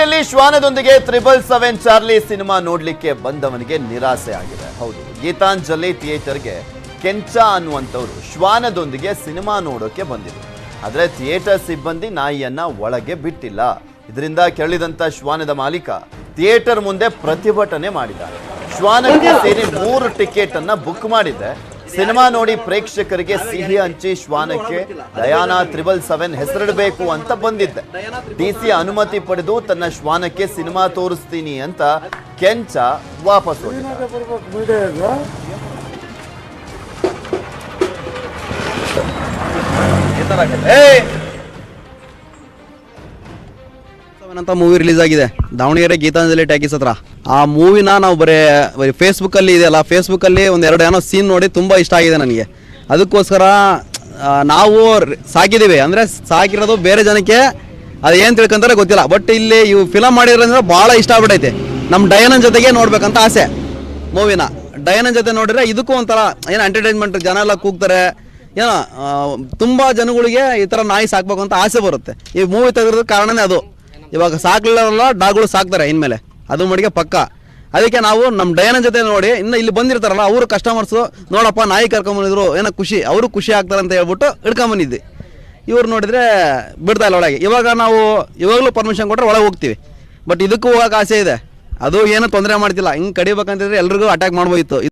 ಟಿಯಲ್ಲಿ ಶ್ವಾನದೊಂದಿಗೆ 777 Charlie cinema ನೋಡ್ಲಿಕ್ಕೆ ಬಂದವನಿಗೆ ನಿರಾಸೆ ಆಗಿದೆ. ಹೌದು, ಗೀತಾಂಜಲಿ ಥಿಯೇಟರ್ಗೆ ಕೆಂಚ ಅನ್ನುವಂಥವ್ರು ಶ್ವಾನದೊಂದಿಗೆ ಸಿನಿಮಾ ನೋಡೋಕೆ ಬಂದಿದ್ರು. ಆದರೆ ಥಿಯೇಟರ್ ಸಿಬ್ಬಂದಿ ನಾಯಿಯನ್ನ ಒಳಗೆ ಬಿಟ್ಟಿಲ್ಲ. ಇದರಿಂದ ಕೆರಳಿದಂತ ಶ್ವಾನದ ಮಾಲೀಕ ಥಿಯೇಟರ್ ಮುಂದೆ ಪ್ರತಿಭಟನೆ ಮಾಡಿದ್ದಾರೆ. ಶ್ವಾನಕ್ಕೆ ಸೇರಿ 3 ಟಿಕೆಟ್ ಅನ್ನ ಬುಕ್ ಮಾಡಿದ್ದೆ. ಸಿನಿಮಾ ನೋಡಿ ಪ್ರೇಕ್ಷಕರಿಗೆ ಸಿಹಿ ಹಂಚಿ ಶ್ವಾನಕ್ಕೆ ಡಯಾನಾ 777 ಹೆಸರಿಡಬೇಕು ಅಂತ ಬಂದಿದ್ದೆ. ಡಿಸಿ ಅನುಮತಿ ಪಡೆದು ತನ್ನ ಶ್ವಾನಕ್ಕೆ ಸಿನಿಮಾ ತೋರಿಸ್ತೀನಿ ಅಂತ ಕೆಂಚ ವಾಪಸ್ ಹೋಗಿದ್ದ. ಅಂತ ಮೂವಿ ರಿಲೀಸ್ ಆಗಿದೆ ದಾವಣಗೆರೆ ಗೀತಾಂಜಲಿ ಟ್ಯಾಕೀಸ್ ಹತ್ರ. ಆ ಮೂವಿನ ನಾವು ಬರೀ ಫೇಸ್ಬುಕ್ ಅಲ್ಲಿ ಇದೆಯಲ್ಲ, ಫೇಸ್ಬುಕ್ ಅಲ್ಲಿ ಒಂದೆರಡು ಏನೋ ಸೀನ್ ನೋಡಿ ತುಂಬಾ ಇಷ್ಟ ಆಗಿದೆ ನನಗೆ. ಅದಕ್ಕೋಸ್ಕರ ನಾವು ಸಾಕಿದೀವಿ. ಅಂದ್ರೆ ಸಾಕಿರೋದು ಬೇರೆ ಜನಕ್ಕೆ ಅದು ಏನ್ ತಿಳ್ಕೊಂತಾರೆ ಗೊತ್ತಿಲ್ಲ. ಬಟ್ ಇಲ್ಲಿ ಇವು ಫಿಲಮ್ ಮಾಡಿರೋದ್ರೆ ಬಹಳ ಇಷ್ಟ ಆಗ್ಬಿಟ್ಟೈತೆ. ನಮ್ಮ ಡಯಾನನ್ ಜೊತೆಗೆ ನೋಡ್ಬೇಕಂತ ಆಸೆ. ಮೂವಿನ ಡಯಾನನ್ ಜೊತೆ ನೋಡಿದ್ರೆ ಇದಕ್ಕೂ ಒಂಥರ ಏನೋ ಎಂಟರ್ಟೈನ್ಮೆಂಟ್, ಜನ ಎಲ್ಲ ಕೂಗ್ತಾರೆ, ಏನೋ ತುಂಬಾ ಜನಗಳಿಗೆ ಈ ತರ ನಾಯಿ ಸಾಕ್ಬೇಕು ಅಂತ ಆಸೆ ಬರುತ್ತೆ. ಈ ಮೂವಿ ತೆಗೆದ್ರದ ಕಾರಣನೇ ಅದು. ಇವಾಗ ಸಾಕ್ಲಿಲ್ಲ ಡಾಗ್ಗಳು ಸಾಕ್ತಾರೆ ಇನ್ಮೇಲೆ, ಅದು ಮಡಿಗೆ ಪಕ್ಕ. ಅದಕ್ಕೆ ನಾವು ನಮ್ಮ ಡಯಾನನ್ ಜೊತೆ ನೋಡಿ ಇನ್ನು ಇಲ್ಲಿ ಬಂದಿರ್ತಾರಲ್ಲ ಅವರು ಕಸ್ಟಮರ್ಸು, ನೋಡಪ್ಪ ನಾಯಿ ಕರ್ಕೊಂಬಂದಿದ್ರು ಏನೋ ಖುಷಿ, ಅವರು ಖುಷಿ ಆಗ್ತಾರೆ ಅಂತ ಹೇಳ್ಬಿಟ್ಟು ಹಿಡ್ಕೊಂಬಂದಿದ್ವಿ. ಇವ್ರು ನೋಡಿದ್ರೆ ಬಿಡ್ತಾ ಇಲ್ಲ ಒಳಗೆ. ಇವಾಗ ನಾವು ಇವಾಗಲೂ ಪರ್ಮಿಷನ್ ಕೊಟ್ಟರೆ ಒಳಗೆ ಹೋಗ್ತೀವಿ. ಬಟ್ ಇದಕ್ಕೂ ಹೋಗಕ್ಕೆ ಆಸೆ ಇದೆ. ಅದು ಏನೂ ತೊಂದರೆ ಮಾಡ್ತಿಲ್ಲ. ಹಿಂಗೆ ಕಡಿಬೇಕಂತಿದ್ರೆ ಎಲ್ರಿಗೂ ಅಟ್ಯಾಕ್ ಮಾಡ್ಬೋಯಿತ್ತು.